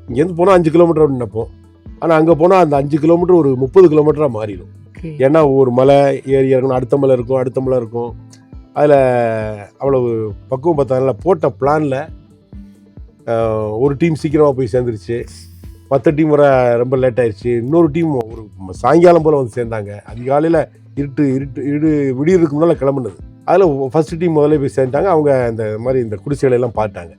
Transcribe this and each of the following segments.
இங்கேருந்து போனால் 5 கிலோமீட்டர் அப்படின்னு நினைப்போம். ஆனால் அங்கே போனால் அந்த 5 கிலோமீட்டர் ஒரு 30 கிலோமீட்டராக மாறிடும். ஏன்னா ஒரு மலை ஏறி இறங்கணும், அடுத்த மலை இருக்கும், அடுத்த மலை இருக்கும். அதில் அவ்வளவு பக்குவம் பார்த்தாங்கல்ல. போட்ட பிளானில் ஒரு டீம் சீக்கிரமாக போய் சேர்ந்துருச்சு, மற்ற டீம் வர ரொம்ப லேட் ஆயிடுச்சு. இன்னொரு டீம் ஒரு சாயங்காலம் போல் வந்து சேர்ந்தாங்க. அதிகாலையில் விடியறதுக்கு முன்னால் கிளம்புனது. அதில் ஃபஸ்ட்டு டீம் முதல்ல போய் சேர்ந்துட்டாங்க. அவங்க இந்த மாதிரி இந்த குடிசைகளெல்லாம் பார்த்தாங்க.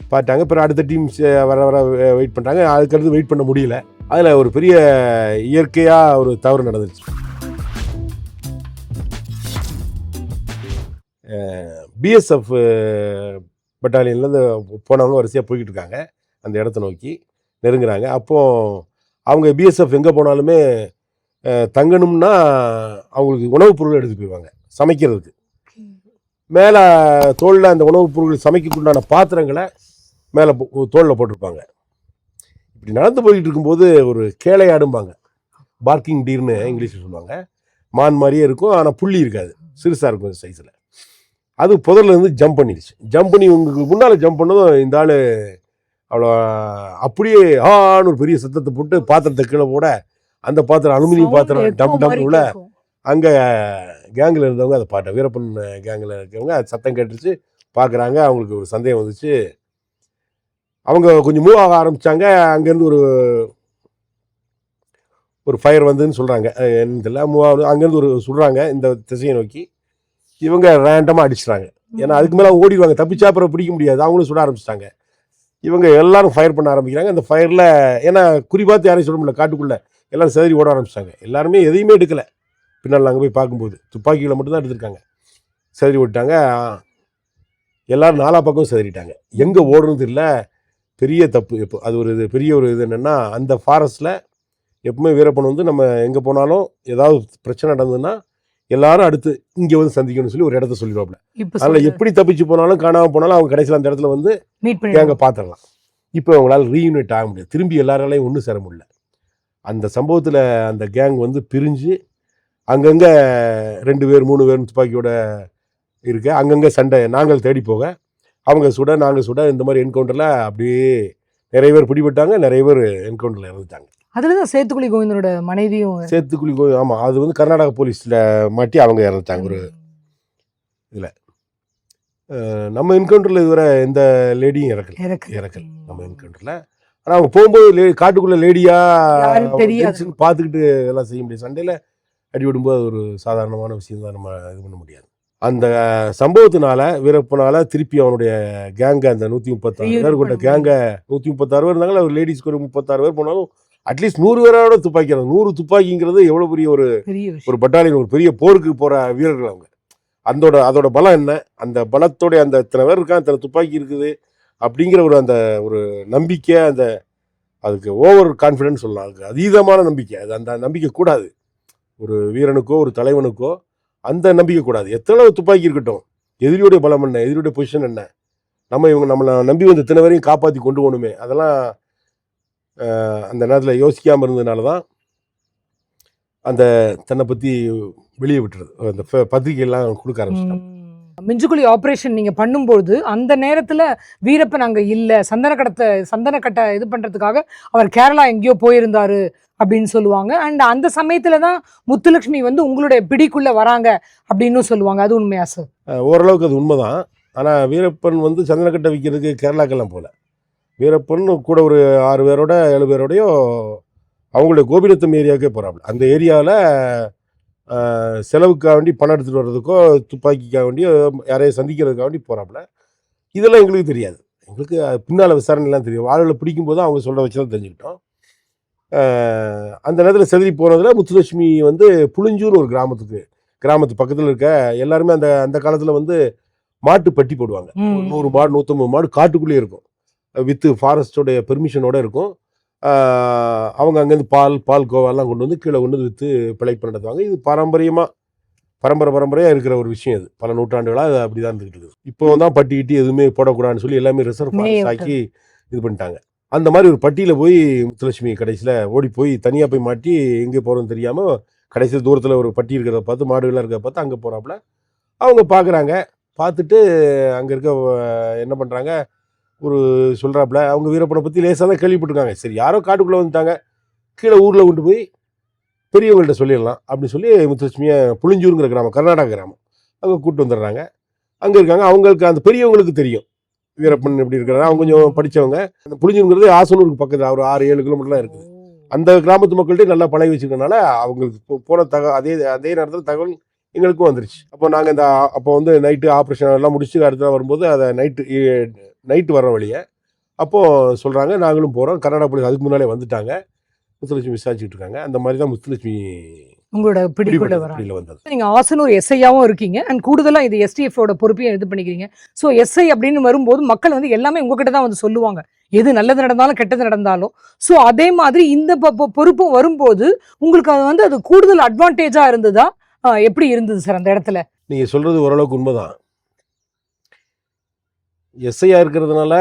பிறகு அடுத்த டீம் வர வெயிட் பண்ணுறாங்க. அதுக்கடுத்து வெயிட் பண்ண முடியல. அதில் ஒரு பெரிய இயற்கையாக ஒரு தவறு நடந்துருச்சு. பிஎஸ்எஃப் பட்டாலியன்லேருந்து போனவங்க வரிசையாக போய்கிட்டு இருக்காங்க. அந்த இடத்த நோக்கி நெருங்குறாங்க. அப்போது அவங்க பிஎஸ்எஃப் எங்கே போனாலுமே தங்கணும்னா அவங்களுக்கு உணவுப் பொருள் எடுத்து போயிடுவாங்க சமைக்கிறதுக்கு. மேலே தோளில் அந்த உணவுப் பொருட்கள் சமைக்கக்குண்டான பாத்திரங்களை மேலே தோளில் போட்டிருப்பாங்க. இப்படி நடந்து போய்கிட்டு இருக்கும்போது ஒரு கேளை ஆடும்பாங்க, பார்க்கிங் டீர்னு இங்கிலீஷில் சொல்லுவாங்க. மான் மாதிரியே இருக்கும், ஆனால் புள்ளி இருக்காது, சிறுசாக இருக்கும் சைஸில். அது புதர்லேருந்து ஜம்ப் பண்ணிடுச்சு. ஜம்ப் பண்ணி உங்களுக்கு முன்னால் ஜம்ப் பண்ணதும் இந்த ஆள் அவ்வளோ அப்படியே ஆன்னு ஒரு பெரிய சத்தத்தை போட்டு பாத்திரத்தை கீழே போட, அந்த பாத்திரம் அலுமினியம் பாத்திரம் டம் டம் உள்ள. அங்கே கேங்கில் இருந்தவங்க அதை பாட்ட வீரப்பன் கேங்கில் இருக்கிறவங்க அது சத்தம் கேட்டுருச்சு. பார்க்குறாங்க. அவங்களுக்கு ஒரு சந்தேகம் வந்துச்சு. அவங்க கொஞ்சம் மூவ் ஆக ஆரம்பித்தாங்க. அங்கேருந்து ஒரு ஃபயர் வந்துன்னு சொல்கிறாங்க. என்னன்னு தெரியல, மூவ் ஆகுது. அங்கேருந்து ஒரு சொல்கிறாங்க இந்த திசையை நோக்கி. இவங்க ரேண்டமாக அடிச்சிட்டாங்க. ஏன்னா அதுக்கு மேலே ஓடிடுவாங்க, தப்பிச்சா அப்புறம் பிடிக்க முடியாது. அவங்களும் சுட ஆரம்பிச்சிட்டாங்க. இவங்க எல்லாரும் ஃபயர் பண்ண ஆரம்பிக்கிறாங்க. அந்த ஃபயரில் ஏன்னா குறிப்பாத்து யாரையும் சொல்ல முடியல, காட்டுக்குள்ளே எல்லோரும் செதறி ஓட ஆரம்பிச்சிட்டாங்க. எல்லாருமே எதையுமே எடுக்கலை. பின்னால் நாங்கள் போய் பார்க்கும்போது துப்பாக்கிகளை மட்டும்தான் எடுத்துருக்காங்க. செதறி ஓடிட்டாங்க. எல்லோரும் நாலா பக்கம் செதறிட்டாங்க. எங்கே ஓடுறது தெரியல. பெரிய தப்பு. இப்போ அது ஒரு பெரிய ஒரு இது என்னென்னா, அந்த ஃபாரஸ்ட்டில் எப்பவுமே வீரப்பன் வந்து நம்ம எங்கே போனாலும் ஏதாவது பிரச்சனை நடந்ததுன்னா எல்லாரும் அடுத்து இங்கே வந்து சந்திக்கணும்னு சொல்லி ஒரு இடத்த சொல்லிடுவாப்ல. அதில் எப்படி தப்பிச்சு போனாலும் காணாமல் போனாலும் அவங்க கடைசியில் அந்த இடத்துல வந்து கேங்கை பார்த்துடலாம். இப்போ அவங்களால ரீயூனிட் ஆக முடியாது, திரும்பி எல்லாராலையும் ஒன்றும் சேர முடியல. அந்த சம்பவத்தில் அந்த கேங் வந்து பிரிஞ்சு அங்கங்கே 2 பேர் 3 பேர் துப்பாக்கியோட இருக்கு. அங்கங்கே சண்டை. நாங்கள் தேடி போக அவங்க சுட நாங்கள் சுட இந்த மாதிரி என்கவுண்டரில் அப்படியே நிறைய பேர் பிடிபட்டாங்க, நிறைய பேர் என்கவுண்டரில் இறந்துட்டாங்க. அதில் தான் சேத்துக்குழி கோவிந்தனோட மனைவியும். சேத்துக்குழி கோவிந்த், ஆமாம், அது வந்து கர்நாடக போலீஸில் மாட்டி அவங்க இறந்துட்டாங்க ஒரு இதில். நம்ம என்கவுண்டரில் இதுவரை எந்த லேடியும் இறக்கல நம்ம என்கவுண்டரில். ஆனால் அவங்க போகும்போது காட்டுக்குள்ளே லேடியாக பார்த்துக்கிட்டு எல்லாம் செய்ய முடியாது. சண்டையில் அடி விடும்போது அது ஒரு சாதாரணமான விஷயம் தான், நம்ம இது பண்ண முடியாது. அந்த சம்பவத்தினால வீரப்பனால திருப்பி அவனுடைய கேங்கை, அந்த 136 பேர் கொண்ட கேங்கை, 136 பேர் இருந்தாங்களா, ஒரு லேடிஸ்க்கு ஒரு 36 பேர் போனாலும் அட்லீஸ்ட் 100 பேரோட துப்பாக்கி. 100 துப்பாக்கிங்கிறது எவ்வளோ பெரிய ஒரு பட்டாலியன், ஒரு பெரிய போருக்கு போகிற வீரர்கள் அவங்க. அதோட பலம் என்ன, அந்த பலத்தோடைய அந்த இத்தனை பேர் இருக்கா, இத்தனை துப்பாக்கி இருக்குது அப்படிங்கிற ஒரு நம்பிக்கை, அதுக்கு ஓவர் கான்ஃபிடென்ஸ் சொல்லலாம், அதுக்கு அதீதமான நம்பிக்கை. அந்த நம்பிக்கை கூடாது ஒரு வீரனுக்கோ ஒரு தலைவனுக்கோ. அந்த நம்பிக்கை கூடாது. எத்தனை துப்பாக்கி இருக்கட்டும், எதிரியோடைய பலம் என்ன, எதிரியோடைய பொசிஷன் என்ன, நம்மளை நம்பி வந்து இத்தனை வரையும் காப்பாற்றி கொண்டு போகணுமே, அதெல்லாம் அந்த நேரத்தில் யோசிக்காமல் இருந்ததுனால தான் அந்த தன்னை பற்றி வெளியே விட்டுறது, அந்த பத்திரிகையெல்லாம் கொடுக்க ஆரம்பிச்சிட்டாங்க. மிஞ்சுக்குழி ஆப்ரேஷன் நீங்கள் பண்ணும்போது அந்த நேரத்தில் வீரப்பன் அங்கே இல்லை, சந்தனக்கட்டை இது பண்ணுறதுக்காக அவர் கேரளா எங்கேயோ போயிருந்தாரு அப்படின்னு சொல்லுவாங்க. அண்ட் அந்த சமயத்தில் தான் முத்துலட்சுமி வந்து உங்களுடைய பிடிக்குள்ளே வராங்க அப்படின்னு சொல்லுவாங்க. அது உண்மையா சார்? ஓரளவுக்கு அது உண்மைதான். ஆனால் வீரப்பன் வந்து சந்தனக்கட்டை விற்கிறதுக்கு கேரளாக்கெல்லாம் போகல. வீரப்பன் கூட ஒரு 6 பேரோட 7 பேரோடையோ அவங்களுடைய கோபிரத்தம் ஏரியாவுக்கே போகிறாப்புல. அந்த ஏரியாவில் செலவுக்காக வேண்டி பணம் எடுத்துகிட்டு வர்றதுக்கோ துப்பாக்கிக்காக வேண்டியோ யாரையும் சந்திக்கிறதுக்காக வேண்டி போகிறாப்புல. இதெல்லாம் எங்களுக்கு தெரியாது. எங்களுக்கு பின்னால் விசாரணைலாம் தெரியும். ஆளுகளை பிடிக்கும்போது அவங்க சொல்ல வச்சு தான் தெரிஞ்சுக்கிட்டோம். அந்த நேரத்தில் செதறி போனதில் முத்துலட்சுமி வந்து புளிஞ்சூர் ஒரு கிராமத்து பக்கத்தில் இருக்க எல்லாருமே அந்த காலத்தில் வந்து மாட்டு பட்டி போடுவாங்க. 100 மாடு 150 மாடு காட்டுக்குள்ளேயே இருக்கும், வித்து ஃபாரஸ்டோடைய பெர்மிஷனோட இருக்கும். அவங்க அங்கேருந்து பால் கோவாலாம் கொண்டு வந்து கீழே கொண்டு வந்து விற்று பிழைப்பு நடத்துவாங்க. இது பரம்பரையாக இருக்கிற ஒரு விஷயம். இது பல நூற்றாண்டுகளாக அது அப்படி தான் இருந்துகிட்டு இருக்குது. இப்போ தான் பட்டிக்கிட்டு எதுவுமே போடக்கூடாதுன்னு சொல்லி எல்லாமே ரிசர்வ் ஃபாரஸ்ட் ஆக்கி இது பண்ணிட்டாங்க. அந்த மாதிரி ஒரு பட்டியில் போய் முத்துலட்சுமி கடைசியில் ஓடி போய் தனியாக போய் மாட்டி எங்கே போகிறோன்னு தெரியாமல் கடைசியில் தூரத்தில் ஒரு பட்டி இருக்கிறத பார்த்து, மாடுகளாக இருக்கிறத பார்த்து அங்கே போகிறாப்புல. அவங்க பார்க்குறாங்க. பார்த்துட்டு அங்கே இருக்க என்ன பண்ணுறாங்க, ஒரு சொல்கிறாப்புல அவங்க வீரப்பனை பற்றி லேசாக தான் கேள்விப்பட்டிருக்காங்க. சரி யாரோ காட்டுக்குள்ளே வந்துட்டாங்க, கீழே ஊரில் கொண்டு போய் பெரியவங்கள்ட்ட சொல்லிடலாம் அப்படின்னு சொல்லி முத்துலட்சுமியை புளிஞ்சூருங்கிற கிராமம், கர்நாடகா கிராமம், அங்கே கூப்பிட்டு வந்துடுறாங்க. அங்கே இருக்காங்க. அவங்களுக்கு அந்த பெரியவங்களுக்கு தெரியும் வீரப்பன் எப்படி இருக்கிறாங்க. அவங்க கொஞ்சம் படித்தவங்க. அந்த புளிஞ்சூருங்கிறது ஆசனூருக்கு பக்கத்தில் ஒரு 6-7 கிலோமீட்டர்லாம் இருக்குது. அந்த கிராமத்து மக்கள்கிட்ட நல்லா பழகி வச்சுருக்கனால அவங்களுக்கு போன அதே அதே நேரத்தில் தகவல் எங்களுக்கும் வந்துருச்சு. அப்போ நாங்கள் அப்போ வந்து நைட்டு ஆப்ரேஷன் எல்லாம் முடிச்சு அடுத்த நாள் வரும்போது அதை நைட்டு வர வழியை அப்போது சொல்கிறாங்க, நாங்களும் போகிறோம். கர்நாடகா போலீஸ் அதுக்கு முன்னாலே வந்துட்டாங்க. முத்துலட்சுமி விசாரிச்சுட்டு இருக்காங்க. அந்த மாதிரி தான் முத்துலட்சுமி உங்களோட பிடிக்குள்ள வந்தது. நீங்க ஆசனூர் எஸ்ஐயாவும் இருக்கீங்க அண்ட் கூடுதலா இது எஸ்டிஎஃபோட பொறுப்பையும் இது பண்ணிக்கிறீங்க. ஸோ எஸ்ஐ அப்படின்னு வரும்போது மக்கள் வந்து எல்லாமே உங்ககிட்ட தான் வந்து சொல்லுவாங்க, எது நல்லது நடந்தாலும் கெட்டது நடந்தாலும். ஸோ அதே மாதிரி இந்த பொறுப்பும் வரும்போது உங்களுக்கு அது வந்து அது கூடுதல் அட்வான்டேஜா இருந்ததா? எப்படி இருந்தது சார் அந்த இடத்துல? நீங்க சொல்றது ஓரளவுக்கு உண்மைதான். எஸ்ஐயா இருக்கிறதுனால,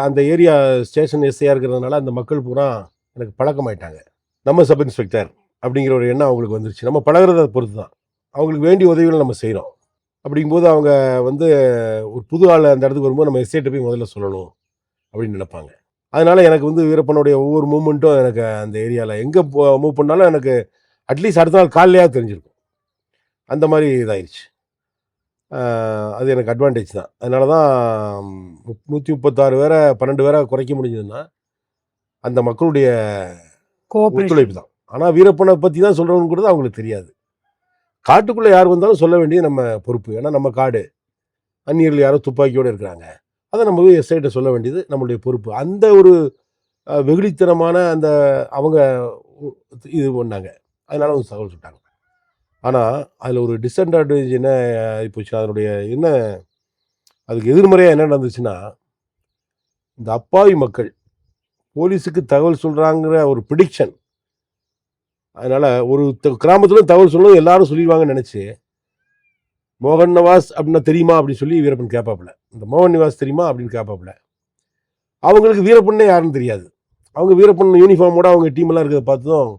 அந்த ஏரியா ஸ்டேஷன் எஸ்ஐயா இருக்கிறதுனால அந்த மக்கள் பூரா எனக்கு பழக்கமாயிட்டாங்க. நம்ம சப் இன்ஸ்பெக்டர் அப்படிங்கிற ஒரு எண்ணம் அவங்களுக்கு வந்துருச்சு. நம்ம பழகிறத பொறுத்து தான் அவங்களுக்கு வேண்டிய உதவிகளை நம்ம செய்கிறோம். அப்படிங்கும்போது அவங்க வந்து ஒரு புது ஆள் அந்த இடத்துக்கு வரும்போது நம்ம எஸ்ஐட்ட போய் முதல்ல சொல்லணும் அப்படின்னு நினைப்பாங்க. அதனால எனக்கு வந்து வீரப்பனுடைய ஒவ்வொரு மூமெண்ட்டும் எனக்கு அந்த ஏரியாவில் எங்கே மூவ் பண்ணாலும் எனக்கு அட்லீஸ்ட் அடுத்த நாள் காலையிலேயே தெரிஞ்சிருக்கும். அந்த மாதிரி இதாயிடுச்சு. அது எனக்கு அட்வான்டேஜ் தான். அதனால தான் 136 பேரை 12 பேரை குறைக்க முடிஞ்சதுன்னா அந்த மக்களுடைய ஒத்துழைப்பு தான். ஆனால் வீரப்பனை பற்றி தான் சொல்கிறவங்கிறது அவங்களுக்கு தெரியாது. காட்டுக்குள்ளே யார் வந்தாலும் சொல்ல வேண்டியது நம்ம பொறுப்பு. ஏன்னா நம்ம காடு, அந்நியர்கள் யாரோ துப்பாக்கியோடு இருக்கிறாங்க, அதை நம்ம போய் எஸ்ஐட்ட சொல்ல வேண்டியது நம்மளுடைய பொறுப்பு. அந்த ஒரு வெகுளித்தனமான அந்த அவங்க இது பண்ணாங்க. அதனால வந்து தகவல் சொல்லிட்டாங்க. ஆனால் அதில் ஒரு டிஸ்அட்வான்டேஜ் என்ன போச்சு, அதனுடைய என்ன அதுக்கு எதிர்மறையாக என்ன நடந்துச்சுன்னா, இந்த அப்பாவி மக்கள் போலீஸுக்கு தகவல் சொல்கிறாங்கிற ஒரு ப்ரிடிக்ஷன். அதனால் ஒரு கிராமத்தில் தகவல் சொல்லணும் எல்லாரும் சொல்லிடுவாங்கன்னு நினச்சி, மோகன் நவாஸ் அப்படின்னா தெரியுமா அப்படின்னு சொல்லி வீரப்பன் கேட்பாப்புல. இந்த மோகன் நிவாஸ் தெரியுமா அப்படின்னு கேட்பாப்புல. அவங்களுக்கு வீரப்பன்னே யாருன்னு தெரியாது. அவங்க வீரப்பன் யூனிஃபார்மோட அவங்க டீமெல்லாம் இருக்கிறத பார்த்ததும்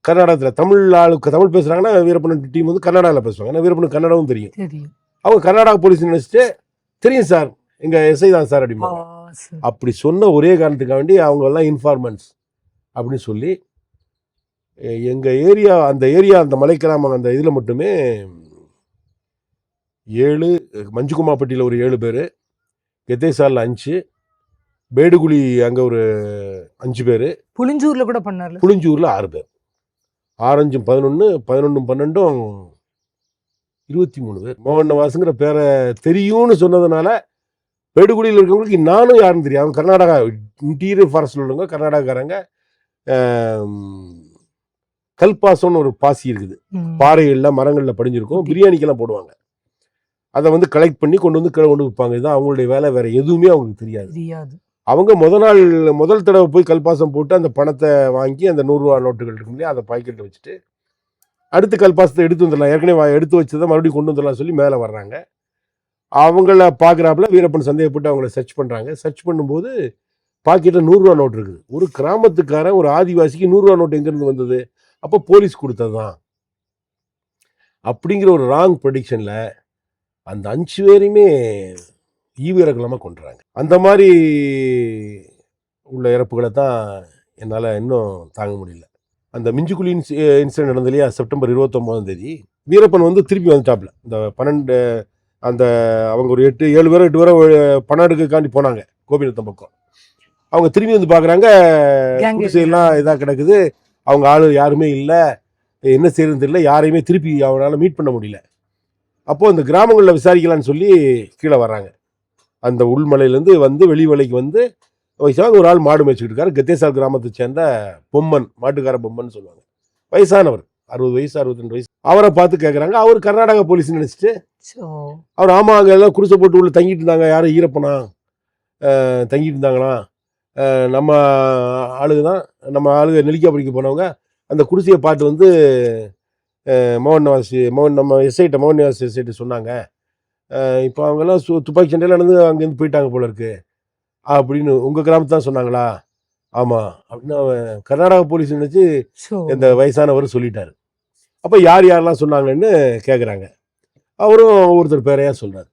கர்நாடகத்தில் தமிழ் பேசுகிறாங்கன்னா வீரப்பன் டீம் வந்து கர்நாடகாவில் பேசுவாங்க. ஏன்னா வீரப்பனுக்கு கன்னடமும் தெரியும். அவங்க கர்நாடகா போலீஸ் நினச்சிட்டு தெரியும் சார் எங்கள் எஸ்ஐ தான் சார் அப்படிமா. அப்படி சொன்ன ஒரே காரணத்துக்காக வேண்டி அவங்க எல்லாம் இன்ஃபார்மன்ஸ் அப்படின்னு சொல்லி எங்கள் ஏரியா அந்த மலை கிராமம் அந்த இதில் மட்டுமே 7, மஞ்சுகுமாப்பட்டியில் ஒரு 7 பேர், கெத்தேசாலில் 5, பேடுகுழி அங்கே ஒரு 5 பேர், புளிஞ்சூரில் கூட பண்ணார், புளிஞ்சூரில் 6 பேர், 6 5 11 11 12 23 பேர். மோகன் நவாஸுங்கிற பேரை தெரியும்னு சொன்னதுனால பேடுகுழியில் இருக்கவங்களுக்கு நானும் யாருன்னு தெரியும். அவங்க கர்நாடகா இன்டீரியர் ஃபாரஸ்டில் உள்ளவங்க, கர்நாடகாக்காரங்க. கல்பாசம்னு ஒரு பாசி இருக்குது, பாறைகளில் மரங்களில் படிஞ்சிருக்கும், பிரியாணிக்கெல்லாம் போடுவாங்க. அதை வந்து கலெக்ட் பண்ணி கொண்டு வந்து கீழே கொண்டு வைப்பாங்க. இதுதான் அவங்களுடைய வேலை. வேற எதுவுமே அவங்களுக்கு தெரியாது. அவங்க முதல் தடவை போய் கல்பாசம் போட்டு அந்த பணத்தை வாங்கி அந்த 100 ரூபா நோட்டுகள் இருக்கு இல்லையா, அதை பாக்கெட்டில் வச்சுட்டு அடுத்து கல்பாசத்தை எடுத்து வந்துடலாம், ஏற்கனவே எடுத்து வச்சதை மறுபடியும் கொண்டு வந்துடலாம் சொல்லி மேலே வர்றாங்க. அவங்கள பார்க்குறாப்புல வீரப்பன் சந்தேகப்பட்டு அவங்கள சர்ச் பண்ணுறாங்க. சர்ச் பண்ணும்போது பாக்கெட்டில் 100 ரூபா நோட்டு இருக்குது. ஒரு கிராமத்துக்காரன் ஒரு ஆதிவாசிக்கு 100 ரூபா நோட்டு எங்கேருந்து வந்தது? அப்போ போலீஸ் கொடுத்தது தான் அப்படிங்கிற ஒரு ராங் ப்ரெடிக்ஷனில் அந்த 5 பேரையுமே ஈவிரக்கலமாக கொண்டுறாங்க. அந்த மாதிரி உள்ள இறப்புகளை தான் என்னால் இன்னும் தாங்க முடியல. அந்த மிஞ்சுக்குழி இன்சிடென்ட் நடந்தது இல்லையா, செப்டம்பர் 29ஆம் தேதி வீரப்பன் வந்து திருப்பி வந்துட்டாப்புல. இந்த 12 அந்த அவங்க ஒரு 7 பேரோ பணம் எடுக்காண்டி போனாங்க கோபிநத்தம் பக்கம். அவங்க திரும்பி வந்து பார்க்குறாங்க, குடிசையெல்லாம் இதாக கிடக்குது, அவங்க ஆளு யாருமே இல்லை, என்ன செய்யறதுன்னு தெரியல, யாரையுமே திருப்பி அவனால் மீட் பண்ண முடியல. அப்போது அந்த கிராமங்களில் விசாரிக்கலான்னு சொல்லி கீழே வர்றாங்க. அந்த உள்மலையிலேருந்து வந்து வெளிமலைக்கு வந்து வயசாக ஒரு ஆள் மாடு மேய்ச்சிக்கிட்டு இருக்காரு. கெத்தேசால் கிராமத்தை சேர்ந்த பொம்மன், மாட்டுக்கார பொம்மன் சொல்லுவாங்க. வயசானவர், 60 வயசு 62 வயசு. அவரை பார்த்து கேட்குறாங்க. அவர் கர்நாடகா போலீஸ் நினச்சிட்டு அவர் ஆமாம் அங்கே எல்லாம் குடிசை போட்டு உள்ள தங்கிட்டு இருந்தாங்க, யாரும் ஈரப்பனா தங்கிட்டு இருந்தாங்களா, நம்ம ஆளுங்க தான், நம்ம ஆளுங்க நெல்லிக்காய் பறிக்க போனவங்க அந்த குடிசையை பார்த்து வந்து நம்ம எஸ்ஐட்ட மோகன் நிவாஸ் எஸ்ஐட்ட சொன்னாங்க, இப்போ அவங்கெல்லாம் துப்பாக்கி சண்டையில் நடந்து அங்கேருந்து போயிட்டாங்க போல இருக்கு அப்படின்னு. உங்கள் கிராமத்து தான் சொன்னாங்களா? ஆமாம் அப்படின்னு அவன் கர்நாடகா போலீஸ் நினச்சி இந்த வயசானவர் சொல்லிட்டாரு. அப்போ யாரெல்லாம் சொன்னாங்கன்னு கேட்குறாங்க. அவரும் ஒருத்தர் பேரையாக சொல்கிறார்.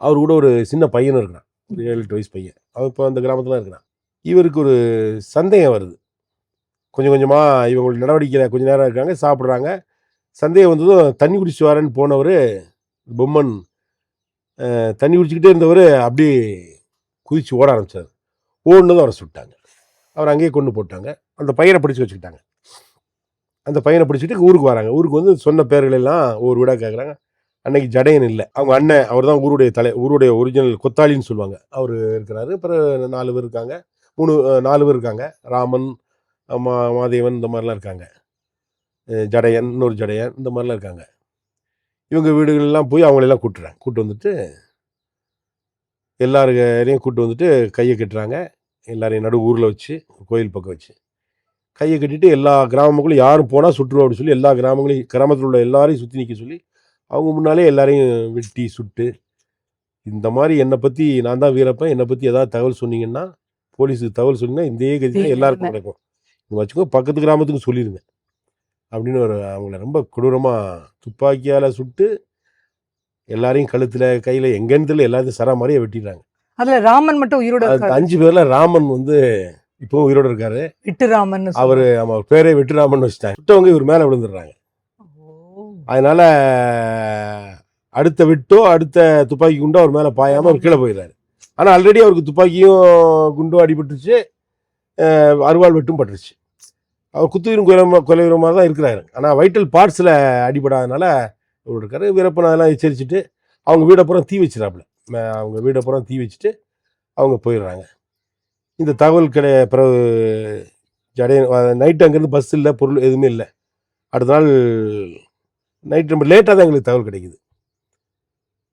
அவர் கூட ஒரு சின்ன பையனும் இருக்கிறான். ஒரு 7-8 வயசு பையன். அவன் இப்போ அந்த கிராமத்தில் இருக்கிறான். இவருக்கு ஒரு சந்தேகம் வருது. கொஞ்சம் கொஞ்சமாக இவங்களுடைய நடவடிக்கையில் கொஞ்சம் நேரம் இருக்காங்க, சாப்பிட்றாங்க. சந்தேகம் வந்ததும் தண்ணி குடிச்சு வரேன்னு போனவர் பொம்மன் தண்ணி குடிச்சிக்கிட்டே இருந்தவர் அப்படியே குதிச்சு ஓட ஆரம்பிச்சார். ஓடுனதும் அவரை சுட்டாங்க. அவர் அங்கேயே கொண்டு போட்டாங்க. அந்த பையனை பிடிச்சி வச்சுக்கிட்டாங்க. அந்த பையனை பிடிச்சிட்டு ஊருக்கு வராங்க. ஊருக்கு வந்து சொன்ன பேர்கள் எல்லாம் ஒவ்வொரு வீடாக கேட்குறாங்க. அன்னைக்கு ஜடையன் இல்லை, அவங்க அண்ணன், அவர் தான் ஊருடைய ஒரிஜினல் கொத்தாளின்னு சொல்லுவாங்க, அவர் இருக்கிறாரு. அப்புறம் 4 பேர் இருக்காங்க, 4 பேர் இருக்காங்க. ராமன், மாதேவன், இந்த மாதிரிலாம் இருக்காங்க. ஜடையன், இன்னொரு ஜடையன், இந்த மாதிரிலாம் இருக்காங்க. இவங்க வீடுகளெல்லாம் போய் அவங்களெல்லாம் கூட்டு வந்துட்டு எல்லாரையும் கூப்பிட்டு வந்துட்டு கையை கட்டுறாங்க. எல்லாரையும் நடு ஊரில் வச்சு, கோயில் பக்கம் வச்சு கையை கட்டிட்டு எல்லா கிராமங்களும் யாரும் போனால் சுற்றுவோம் அப்படின்னு சொல்லி எல்லா கிராமத்தில் உள்ள எல்லாரையும் சுற்றி நிற்க சொல்லி அவங்க முன்னாலே எல்லாரையும் வெட்டி சுட்டு, இந்த மாதிரி என்னை பற்றி, நான் தான் வீரப்பன், என்னை பற்றி ஏதாவது தகவல் சொன்னீங்கன்னா, போலீஸுக்கு தகவல் சொன்னீங்கன்னா இந்த கதி தான் எல்லாருக்கும் நடக்கும், வச்சுக்கோ, பக்கத்து கிராமத்துக்கு சொல்லிடுங்க அப்படின்னு அவங்கள ரொம்ப கொடூரமாக துப்பாக்கியால் சுட்டு எல்லாரையும் கழுத்தில் கையில் எங்கன்னு தெரியல எல்லாத்தையும் சரா மாதிரியே வெட்டிடுறாங்க. அதுல ராமன் மட்டும் உயிரோட 5 பேர்ல ராமன் வந்து இப்போ உயிரோட இருக்காரு. விட்டுராமன் அவரு பேரே விட்டுராமன் வச்சுட்டாங்க. சுட்டவங்க இவர் மேல விழுந்துடுறாங்க. அதனால அடுத்த விட்டோ அடுத்த துப்பாக்கி குண்டோ அவர் மேல பாயாம அவர் கீழே போயிடுறாரு. ஆனா ஆல்ரெடி அவருக்கு துப்பாக்கியும் குண்டும் அடிபட்டுருச்சு, அருவாள் வெட்டும் பட்டுருச்சு. அவர் குத்துயிரும் கொலையுரமாக தான் இருக்கிறாரு. ஆனா வைட்டல் பார்ட்ஸ்ல அடிபடாதனால இவர் இருக்காரு. வீரப்பன் அதெல்லாம் எச்சரிச்சுட்டு அவங்க வீடப்புறம் தீ வச்சிடாப்புல, அவங்க வீடப்புறம் தீ வச்சுட்டு அவங்க போயிடுறாங்க. இந்த தகவல் பிறகு ஜடையன் நைட்டு அங்கேருந்து பஸ் இல்லை, பொருள் எதுவுமே இல்லை. அடுத்த நாள் நைட் ரொம்ப லேட்டாக தான் எங்களுக்கு தகவல் கிடைக்குது.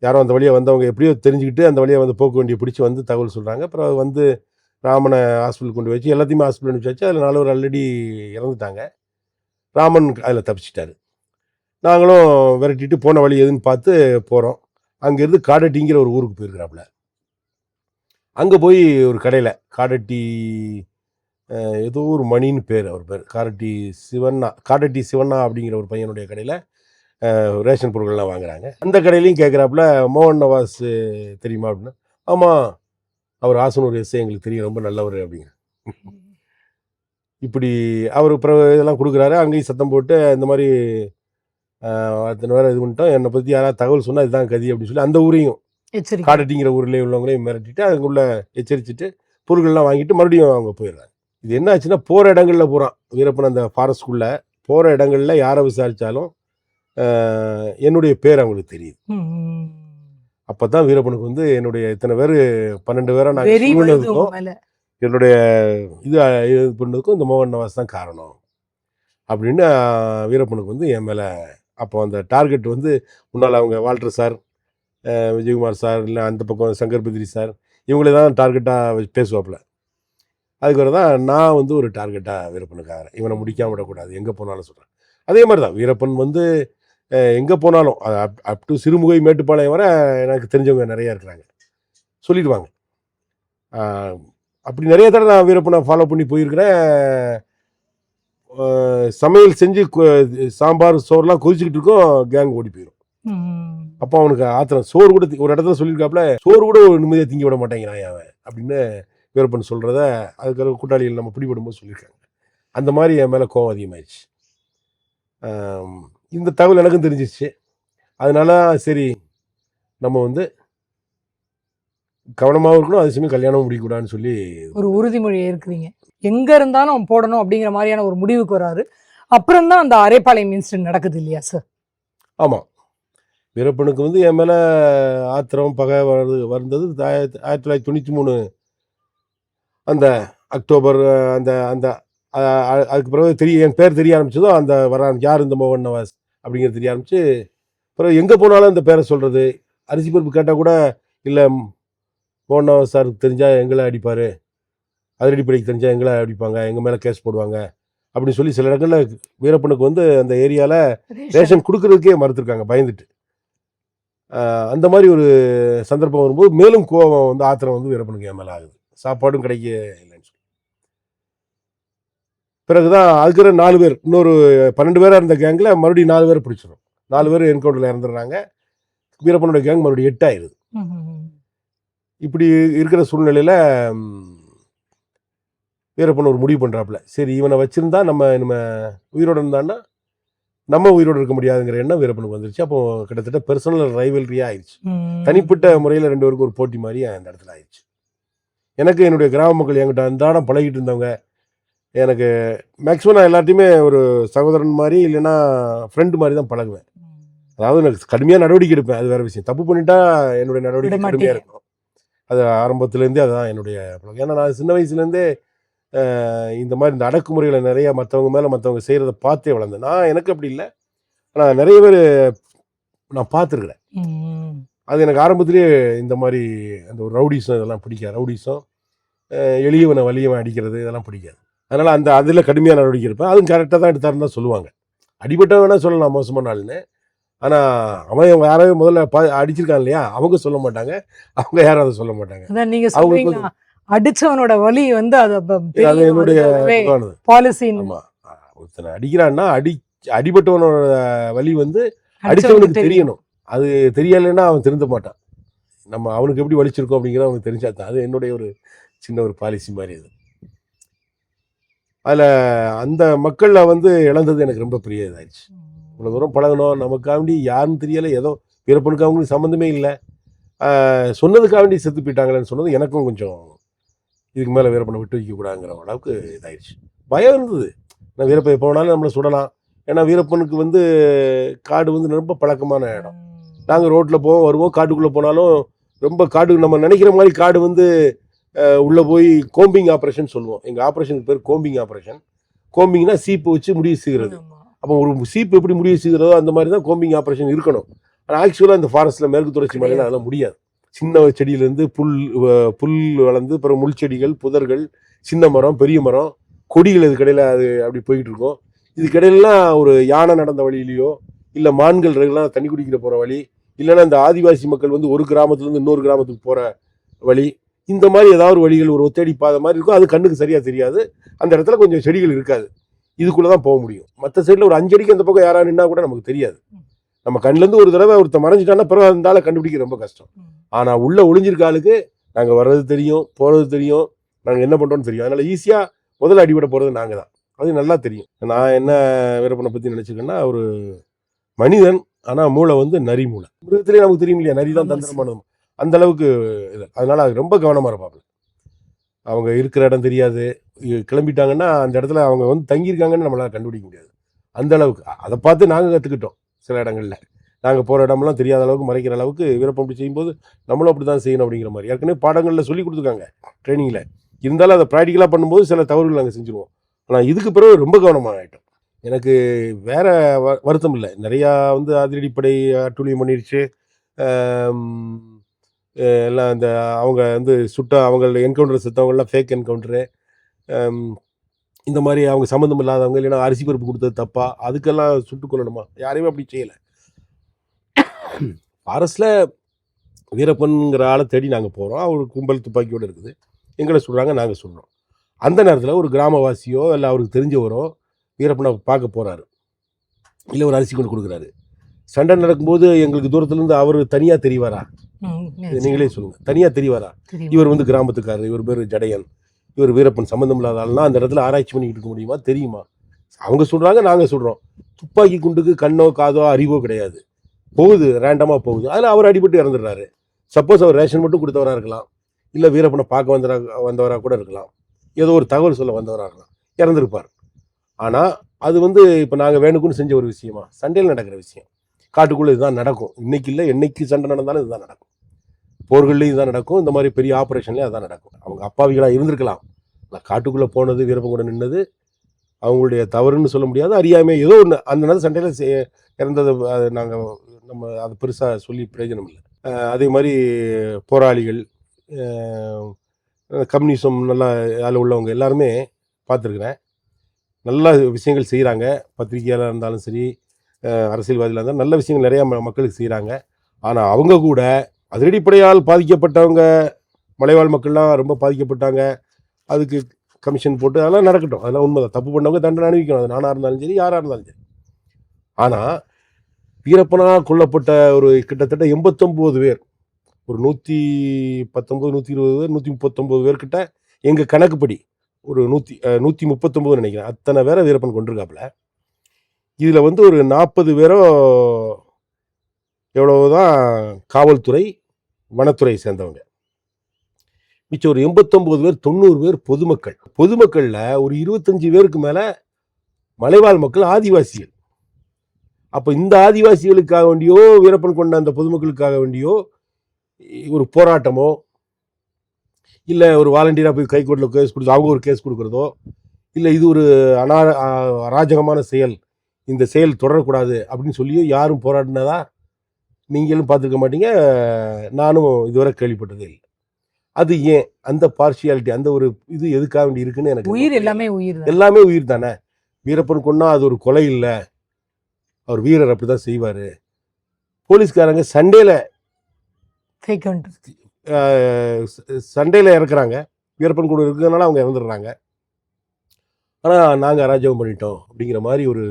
யாரும் அந்த வழியாக வந்தவங்க எப்படியோ தெரிஞ்சுக்கிட்டு அந்த வழியாக வந்து போக்கு வண்டியை பிடிச்சி வந்து தகவல் சொல்கிறாங்க. அப்புறம் வந்து ராமனை ஹாஸ்பிட்டல் கொண்டு வச்சு எல்லாத்தையுமே ஹாஸ்பிட்டல் அனுப்பிச்சாச்சு. அதில் 4 பேர் ஆல்ரெடி இறந்துட்டாங்க. ராமன் அதில் தப்பிச்சிட்டாரு. நாங்களும் விரட்டிட்டு போன வழி எதுன்னு பார்த்து போகிறோம். அங்கேருந்து காடட்டிங்கிற ஒரு ஊருக்கு போயிருக்கிறாப்புல. அங்கே போய் ஒரு கடையில் காடட்டி ஏதோ ஒரு மணின்னு பேர், அவர் பேர் காடட்டி சிவண்ணா அப்படிங்கிற ஒரு பையனுடைய கடையில் ரேஷன் பொருட்கள்லாம் வாங்குறாங்க. அந்த கடையிலையும் கேட்குறாப்புல, மோகன் நவாஸ் தெரியுமா அப்படின்னு. ஆமாம், அவர் ஆசனூர் எஸ்ஐ, எங்களுக்கு தெரியும், ரொம்ப நல்லவர் அப்படிங்க. இப்படி அவர் இதெல்லாம் கொடுக்குறாரு. அங்கேயும் சத்தம் போட்டு இந்த மாதிரி அத்தனை பேர் இது பண்ணிட்டோம், என்னை பற்றி யாராவது தகவல் சொன்னால் இதுதான் கதி அப்படின்னு சொல்லி அந்த ஊரையும் காடட்டிங்கிற ஊர்லேயே உள்ளவங்களையும் மிரட்டிட்டு அதுக்குள்ளே எச்சரிச்சுட்டு பொருட்கள்லாம் வாங்கிட்டு மறுபடியும் அவங்க போயிடுறாங்க. இது என்ன ஆச்சுன்னா, போகிற இடங்களில் போகிறான் வீரப்பன். அந்த ஃபாரஸ்ட்குள்ளே போகிற இடங்களில் யாரை விசாரித்தாலும் என்னுடைய பேர் அவங்களுக்கு தெரியுது. அப்போ தான் வீரப்பனுக்கு வந்து என்னுடைய இத்தனை பேர் 12 பேரை நாங்கள் சூழ்நிலைக்கும் என்னுடைய இது பண்ணதுக்கும் இந்த மோகன் நவாஸ் தான் காரணம் அப்படின்னு வீரப்பனுக்கு வந்து என் மேலே அப்போ அந்த டார்கெட் வந்து முன்னால் அவங்க வால்டர் சார், விஜயகுமார் சார், இல்லை அந்த பக்கம் சங்கர் பத்ரி சார், இவங்களே தான் டார்கெட்டாக பேசுவாப்புல. அதுக்கு தான் நான் வந்து ஒரு டார்கெட்டாக வீரப்பனுக்காக இவனை முடிக்காம விடக்கூடாது, எங்கே போனாலும் சொல்கிறேன். அதே மாதிரி தான் வீரப்பன் வந்து எங்கே போனாலும் அப் டு சிறுமுகை மேட்டுப்பாளையம் வர எனக்கு தெரிஞ்சவங்க நிறையா இருக்கிறாங்க, சொல்லிடுவாங்க. அப்படி நிறைய தடவை நான் வீரப்பனை ஃபாலோ பண்ணி போயிருக்கிறேன். சமையல் செஞ்சு சாம்பார் சோறுலாம் கொதிச்சுக்கிட்டு இருக்கோம், கேங் ஓடி போயிடும். அப்போ அவனுக்கு ஆத்திரம். சோறு கூட ஒரு இடத்துல சொல்லியிருக்காப்புல, சோறு கூட ஒரு நிம்மதியாக திங்கி விட மாட்டேங்கிறான் அவன் அப்படின்னு வீரப்பன் சொல்கிறத அதுக்காக கூட்டாளிகள் நம்ம பிடிபடும்போது சொல்லியிருக்காங்க. அந்த மாதிரி என் மேலே கோவம் அதிகமாகிடுச்சு. இந்த தகவல் எனக்கும் தெரிஞ்சிச்சு. அதனால சரி, நம்ம வந்து கவனமாகவும் இருக்கணும், அதே சமயம் கல்யாணம் முடிக்கக்கூடாதுன்னு சொல்லி ஒரு உறுதிமொழி ஏற்கிறீங்க. எங்கே இருந்தாலும் அவன் போடணும் அப்படிங்கிற மாதிரியான ஒரு முடிவுக்கு வராரு. அப்புறம் தான் அந்த அரைப்பாளையம் இன்சிடென்ட் நடக்குது இல்லையா சார்? ஆமாம், வீரப்பனுக்கு வந்து என் மேலே ஆத்திரம் பகை வந்தது 1993 அந்த அக்டோபர். அந்த அந்த அதுக்கு பிறகு என் பேர் தெரிய ஆரம்பிச்சதும் அந்த யார் இந்த மோகன் நவாஸ் அப்படிங்கிறது தெரிய ஆரம்பிச்சு. பிறகு எங்கே போனாலும் அந்த பேரை சொல்கிறது. அரிசி பருப்பு கேட்டால் கூட, இல்லை மோகன் நவாஸ் சாருக்கு தெரிஞ்சால் எங்களை அடிப்பார், அதிரடிப்படைக்கு தெரிஞ்சால் எங்களை அடிப்பாங்க, எங்கள் மேலே கேஸ் போடுவாங்க அப்படின்னு சொல்லி சில இடங்களில் வீரப்பனுக்கு வந்து அந்த ஏரியாவில் ரேஷன் கொடுக்கறதுக்கே மறுத்துருக்காங்க பயந்துட்டு. அந்த மாதிரி ஒரு சந்தர்ப்பம் வரும்போது மேலும் கோபம் வந்து ஆத்திரம் வந்து வீரப்பனுக்கு என் மேலே ஆகுது. சாப்பாடும் கிடைக்க இல்லைன்னு சொல்லி பிறகுதான் அதுக்கிற 4 பேர், இன்னொரு 12 பேராக இருந்த கேங்கில் மறுபடியும் 4 பேர் பிடிச்சிடும். 4 பேர் என்கவுண்டரில் இறந்துடுறாங்க. வீரப்பனோட கேங் மறுபடியும் 8 ஆயிடுது. இப்படி இருக்கிற சூழ்நிலையில் வீரப்பன் ஒரு முடிவு பண்ணுறாப்புல, சரி இவனை வச்சுருந்தா நம்ம உயிரோடு இருந்தான்னா நம்ம உயிரோடு இருக்க முடியாதுங்கிற எண்ணம் வீரப்பனுக்கு வந்துருச்சு. அப்போ கிட்டத்தட்ட பெர்சனல் ரைவல்ரியாக ஆயிடுச்சு. தனிப்பட்ட முறையில் 2 பேருக்கும் ஒரு போட்டி மாதிரி அந்த இடத்துல ஆயிடுச்சு. எனக்கு என்னுடைய கிராம மக்கள் என்கிட்ட அன்றாடம் பழகிட்டு இருந்தவங்க, எனக்கு மேக்ஸிமம் நான் எல்லாத்தையுமே ஒரு சகோதரன் மாதிரி இல்லைன்னா ஃப்ரெண்டு மாதிரி தான் பழகுவேன். அதாவது எனக்கு கடுமையாக நடவடிக்கை எடுப்பேன், அது வேறு விஷயம். தப்பு பண்ணிட்டா என்னுடைய நடவடிக்கை கடுமையாக இருக்கும். அது ஆரம்பத்துலேருந்தே அதுதான் என்னுடைய பழக்கம். ஏன்னா நான் சின்ன வயசுலேருந்தே இந்த மாதிரி இந்த அடக்குமுறைகளை நிறைய மற்றவங்க மேலே மற்றவங்க செய்கிறத பார்த்தே வளர்ந்தேன். நான் எனக்கு அப்படி இல்லை, ஆனால் நிறைய பேர் நான் பார்த்துருக்குறேன். அது எனக்கு ஆரம்பத்திலேயே இந்த மாதிரி அந்த ஒரு ரவுடிசம் இதெல்லாம் பிடிக்காது. ரவுடிசம், எளியவனை வலியவன் அடிக்கிறது இதெல்லாம் பிடிக்காது. அதனால் அந்த அதில் கடுமையாக நடவடிக்கை இருப்பேன். அதுவும் கரெக்டாக தான் எடுத்தாருன்னு தான் சொல்லுவாங்க. அடிபட்டவன் வேணால் சொல்லலாம் மோசமான ஆளுன்னு, ஆனால் அவன் யாராவது முதல்ல அடிச்சிருக்கான் இல்லையா, அவங்க சொல்ல மாட்டாங்க, அவங்க யாரும் அதை சொல்ல மாட்டாங்க. நீங்கள் அடிச்சவனோட வலி வந்து அது என்னுடைய பாலிசி. ஆமாம், ஒருத்தனை அடிக்கிறான்னா அடிபட்டவனோட வலி வந்து அடித்தவனுக்கு தெரியணும். அது தெரியலைன்னா அவன் திருந்த மாட்டான். நம்ம அவனுக்கு எப்படி வலிச்சிருக்கோம் அப்படிங்கிறத அவனுக்கு தெரிஞ்சாதான். அது என்னுடைய ஒரு சின்ன ஒரு பாலிசி மாதிரி. அது அதில் அந்த மக்களில் வந்து இழந்தது எனக்கு ரொம்ப பெரிய இதாகிடுச்சு. இவ்வளோ தூரம் பழகணும், நமக்காண்டி யாருன்னு தெரியலை, ஏதோ வீரப்பனுக்கு அவங்களுக்கு சம்மந்தமே இல்லை, சொன்னதுக்காண்டி செத்து போயிட்டாங்களேன்னு சொன்னது எனக்கும் கொஞ்சம் இதுக்கு மேலே வீரப்பனை விட்டு வைக்கக்கூடாதுங்கிற அளவுக்கு இதாகிடுச்சு. பயம் இருந்தது. நான் வீரப்பன் எப்போ வேணாலும் நம்மளை சுடலாம். ஏன்னா வீரப்பனுக்கு வந்து காடு வந்து ரொம்ப பழக்கமான இடம். நாங்கள் ரோட்டில் போவோம் வருவோம், காட்டுக்குள்ளே போனாலும் ரொம்ப காடு நம்ம நினைக்கிற மாதிரி காடு வந்து உள்ளே போய் கோம்பிங் ஆப்ரேஷன் சொல்லுவோம். எங்கள் ஆப்ரேஷனுக்கு பேர் கோம்பிங் ஆப்ரேஷன். கோம்பிங்னா சீப்பு வச்சு முடிவு செய்கிறது. அப்போ ஒரு சீப்பு எப்படி முடிவு செய்கிறதோ அந்த மாதிரி தான் கோம்பிங் ஆப்ரேஷன் இருக்கணும். ஆனால் ஆக்சுவலாக இந்த ஃபாரஸ்ட்டில் மேற்கு தொடர்ச்சி மலையில் அதெல்லாம் முடியாது. சின்ன செடியிலேருந்து புல் வளர்ந்து அப்புறம் முள் செடிகள், புதர்கள், சின்ன மரம், பெரிய மரம், கொடிகள் இதுக்கடையில் அது அப்படி போய்கிட்டு இருக்கும். இதுக்கிடையிலாம் ஒரு யானை நடந்த வழியிலையோ இல்லை மான்கள் ரெகுலராக தண்ணி குடிக்கிற போகிற வழி, இல்லைன்னா இந்த ஆதிவாசி மக்கள் வந்து ஒரு கிராமத்துலேருந்து இன்னொரு கிராமத்துக்கு போகிற வழி, இந்த மாதிரி ஏதாவது ஒரு வழிகள் ஒரு ஒத்தடி பாதை மாதிரி இருக்கும். அது கண்ணுக்கு சரியாக தெரியாது. அந்த இடத்துல கொஞ்சம் செடிகள் இருக்காது, இதுக்குள்ளே தான் போக முடியும். மற்ற சைடில் ஒரு 5 அடிக்கு அந்த பக்கம் யாராவது நின்னா கூட நமக்கு தெரியாது. நம்ம கண்ணிலேருந்து ஒரு தடவை ஒருத்தர் மறைஞ்சிட்டான்னா பிறகு அந்த ஆளை கண்டுபிடிக்க ரொம்ப கஷ்டம். ஆனால் உள்ளே ஒளிஞ்சிருக்க ஆளுக்கு நாங்கள் வர்றது தெரியும், போகிறது தெரியும், நாங்கள் என்ன பண்ணுறோன்னு தெரியும். அதனால் ஈஸியாக முதல்ல அடிபட போகிறது நாங்கள் தான். அது நல்லா தெரியும். நான் என்ன வீரப்பனை பற்றி நினச்சிக்கேன்னா, ஒரு மனிதன், ஆனால் மூளை வந்து நரி மூளை. மிருகத்திலே நமக்கு தெரியும் இல்லையா, நரி தான் தந்திரமானது. அந்த அளவுக்கு இது. அதனால் அது ரொம்ப கவனமாக இருப்பாங்க. அவங்க இருக்கிற இடம் தெரியாது, கிளம்பிட்டாங்கன்னா அந்த இடத்துல அவங்க வந்து தங்கியிருக்காங்கன்னு நம்மளால் கண்டுபிடிக்க முடியாது. அந்த அளவுக்கு அதை பார்த்து நாங்கள் கற்றுக்கிட்டோம். சில இடங்களில் நாங்கள் போகிற இடமெல்லாம் தெரியாத அளவுக்கு மறைக்கிற அளவுக்கு வீரப்பன் அப்படி செய்யும்போது நம்மளும் அப்படி தான் செய்யணும் அப்படிங்கிற மாதிரி ஏற்கனவே பாடங்களில் சொல்லி கொடுத்துருக்காங்க ட்ரைனிங்கில். இருந்தாலும் அதை ப்ராக்டிக்கலாக பண்ணும்போது சில தவறுகள் நாங்கள் செஞ்சுருவோம். ஆனால் இதுக்கு பிறகு ரொம்ப கவனமாக ஆகிட்டோம். எனக்கு வேறு வருத்தம் இல்லை. நிறையா வந்து அதிரடிப்படை அட்டூழியம் பண்ணிடுச்சு. எல்லாம் இந்த அவங்க வந்து அவங்கள என்கவுண்டர் செத்தவங்களாம் ஃபேக் என்கவுண்டரு, இந்த மாதிரி அவங்க சம்மந்தம் இல்லாதவங்க, இல்லைன்னா அரிசி பருப்பு கொடுத்தது தப்பா, அதுக்கெல்லாம் சுட்டு கொள்ளணுமா? யாரையுமே அப்படி செய்யலை. ஃபாரஸ்ட்டில் வீரப்பன்கிற ஆளை தேடி நாங்கள் போகிறோம். அவர் கும்பல் துப்பாக்கியோடு இருக்குது, எங்களை சொல்கிறாங்க, நாங்கள் சொல்கிறோம். அந்த நேரத்தில் ஒரு கிராமவாசியோ இல்லை அவருக்கு தெரிஞ்சவரோ வீரப்பனை பார்க்க போகிறாரு, இல்லை ஒரு அரிசி கொண்டு கொடுக்குறாரு. சண்டை நடக்கும்போது எங்களுக்கு தூரத்துலேருந்து அவர் தனியாக தெரிவாரா? நீங்களே சொல்லுங்கள், தனியாக தெரிவாரா? இவர் வந்து கிராமத்துக்காரர், இவர் பேர் ஜடையன், இவர் வீரப்பன் சம்மந்தம் இல்லாத ஆள்னா அந்த இடத்துல ஆராய்ச்சி பண்ணிக்கிட்டு இருக்க முடியுமா? தெரியுமா? அவங்க சொல்கிறாங்க, நாங்கள் சொல்கிறோம். துப்பாக்கி குண்டுக்கு கண்ணோ காதோ அறிவோ கிடையாது, போகுது, ரேண்டமாக போகுது. அதில் அவர் அடிபட்டு இறந்துடுறாரு. சப்போஸ் அவர் ரேஷன் மட்டும் கொடுத்தவராக இருக்கலாம், இல்லை வீரப்பனை பார்க்க வந்தவராக கூட இருக்கலாம், ஏதோ ஒரு தகவல் சொல்ல வந்தவராக இருக்கலாம், இறந்துருப்பார். ஆனால் அது வந்து இப்போ நாங்கள் வேணுக்குன்னு செஞ்ச ஒரு விஷயமா? சண்டையில் நடக்கிற விஷயம். காட்டுக்குள்ளே இதுதான் நடக்கும். இன்றைக்கி இல்லை, என்னைக்கு சண்டை நடந்தாலும் இதுதான் நடக்கும். போர்கள்லையும் இதுதான் நடக்கும், இந்த மாதிரி பெரிய ஆப்ரேஷன்லேயும் அதுதான் நடக்கும். அவங்க அப்பாவிகளாக இருந்திருக்கலாம், ஆனால் காட்டுக்குள்ளே போனது, வீரப்பன் கூட நின்னது அவங்களுடைய தவறுன்னு சொல்ல முடியாது, அறியாமை ஏதோ ஒன்று. அந்த நேரம் சண்டையில் இறந்தது அது நம்ம அது பெருசாக சொல்லி பிரயோஜனம் இல்லை. அதே மாதிரி போராளிகள், கம்யூனிசம் நல்லா அதில் உள்ளவங்க எல்லாருமே பார்த்துருக்குறேன். நல்ல விஷயங்கள் செய்கிறாங்க. பத்திரிகையாளர் இருந்தாலும் சரி, அரசியல்வாதிகளாக இருந்தாலும் நல்ல விஷயங்கள் நிறையா மக்களுக்கு செய்கிறாங்க. ஆனால் அவங்க கூட அதிரடிப்படையால் பாதிக்கப்பட்டவங்க, மலைவாழ் மக்கள்லாம் ரொம்ப பாதிக்கப்பட்டாங்க, அதுக்கு கமிஷன் போட்டு அதெல்லாம் நடக்கட்டும், அதெல்லாம் உண்மைதான். தப்பு பண்ணவங்க தண்டனை அனுபவிக்கணும், அது நானாக இருந்தாலும் சரி, யாராக இருந்தாலும் சரி. ஆனால் வீரப்பனாக கொல்லப்பட்ட ஒரு கிட்டத்தட்ட 89 பேர் ஒரு 119 120 பேர் 139 பேர்கிட்ட எங்கள் கணக்குப்படி ஒரு 139 நினைக்கிறேன். அத்தனை பேரை வீரப்பன் கொண்டிருக்காப்புல. இதில் வந்து ஒரு 40 பேரோ எவ்வளவுதான் காவல்துறை வனத்துறை சேர்ந்தவங்க. மிச்சம் ஒரு 89 பேர் 90 பேர் பொதுமக்கள். பொதுமக்களில் ஒரு 25 பேருக்கு மேலே மலைவாழ் மக்கள் ஆதிவாசிகள். அப்போ இந்த ஆதிவாசிகளுக்காக வேண்டியோ வீரப்பன் கொண்ட அந்த பொதுமக்களுக்காக வேண்டியோ ஒரு போராட்டமோ இல்லை ஒரு வாலண்டியராக போய் கைகோர்ட்டில் கேஸ் கொடுத்து அவங்க ஒரு கேஸ் கொடுக்குறதோ இல்லை இது ஒரு அராஜகமான செயல், இந்த செயல் தொடரக்கூடாது அப்படின்னு சொல்லியோ யாரும் போராடினதா நீங்களும் பார்த்துருக்க மாட்டீங்க, நானும் இதுவரை கேள்விப்பட்டதே இல்லை. அது ஏன் அந்த பார்ஷியாலிட்டி, அந்த ஒரு இது எதுக்காக வேண்டி இருக்குன்னு எனக்கு. உயிர் எல்லாமே உயிர், எல்லாமே உயிர் தானே. வீரப்பன் கொன்னா அது ஒரு கொலை இல்லை, அவர் வீரர் அப்படி தான் செய்வார். போலீஸ்காரங்க சண்டையில் இறக்குறாங்க, வீரப்பன் கூட இருக்கிறதுனால அவங்க இறந்துடுறாங்க. ஆனால் நாங்கள் அராஜகம் பண்ணிட்டோம் அப்படிங்கிற மாதிரி ஒரு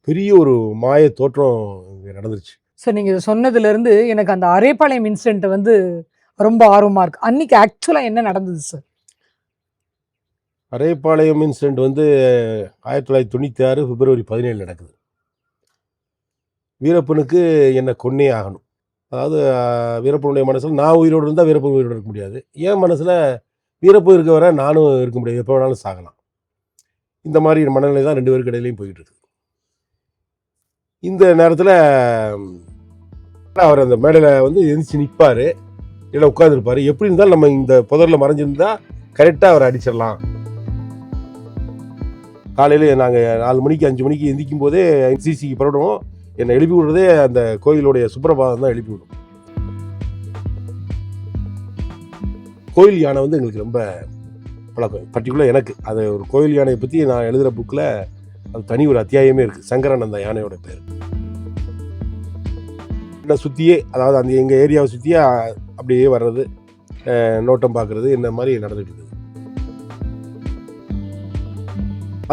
பெரிய ஒரு மாய தோற்றம் நடந்துருச்சு. சார் நீங்கள் சொன்னதுலேருந்து எனக்கு அந்த அரைப்பாளையம் இன்சிடென்ட் வந்து ரொம்ப ஆர்வமாக இருக்கு. அன்னைக்கு ஆக்சுவலாக என்ன நடந்தது சார்? அரைப்பாளையம் இன்சிடென்ட் வந்து 1996 பிப்ரவரி 17 நடக்குது. வீரப்பனுக்கு என்னை கொன்னே ஆகணும். அதாவது வீரப்பனுடைய மனசில் நான் உயிரோடு இருந்தால் வீரப்பன் உயிரோடு இருக்க முடியாது, என் மனசில் வீரப்பன் இருக்க வர நானும் இருக்க முடியாது, எப்போ வேணாலும் சாகலாம். இந்த மாதிரி மனநிலை தான் 2 பேருக்கு இடையிலையும் போயிட்டு இருக்குது. இந்த நேரத்தில் அவர் அந்த மேடையில் வந்து எந்திரிச்சு நிற்பார், இல்லை உட்காந்துருப்பார். எப்படி இருந்தாலும் நம்ம இந்த புதரில் மறைஞ்சிருந்தா கரெக்டாக அவரை அடிச்சிடலாம். காலையில் நாங்கள் 4 மணிக்கு 5 மணிக்கு எந்திக்கும் போதே சிசிக்கு புறப்படுவோம். என்னை எழுப்பி விடுறதே அந்த கோயிலுடைய சுப்பிரபாதம் தான் எழுப்பி விடும். கோயில் யானை வந்து எங்களுக்கு ரொம்ப பழக்கம், பர்டிகுலர் எனக்கு. அது ஒரு கோயில் யானையை பற்றி நான் எழுதுகிற புக்கில் அது தனி ஒரு அத்தியாயமே இருக்குது. சங்கரன் அந்த யானையோட பேர். என்ன சுற்றியே, அதாவது அந்த எங்கள் ஏரியாவை சுற்றியே அப்படியே வர்றது, நோட்டம் பார்க்குறது, இந்த மாதிரி நடந்துட்டு இருக்குது.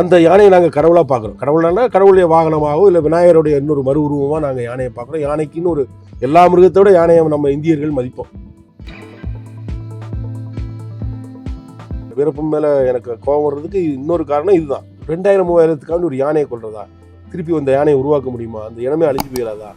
அந்த யானையை நாங்கள் கடவுளாக பார்க்குறோம். கடவுளானா கடவுளுடைய வாகனமாகவோ இல்லை விநாயகருடைய இன்னொரு மறு உருவமாக நாங்கள் யானையை பார்க்குறோம். யானைக்குன்னு ஒரு எல்லா மிருகத்தோட யானையை நம்ம இந்தியர்கள் மதிப்போம். வீரப்பன் மேலே எனக்கு கோபம் வர்றதுக்கு இன்னொரு காரணம் இதுதான். 2000-3000த்துக்காக ஒரு யானையை கொள்றதா, திருப்பி அந்த யானையை உருவாக்க முடியுமா, அந்த இனமே அழிஞ்சு போயிடாதா?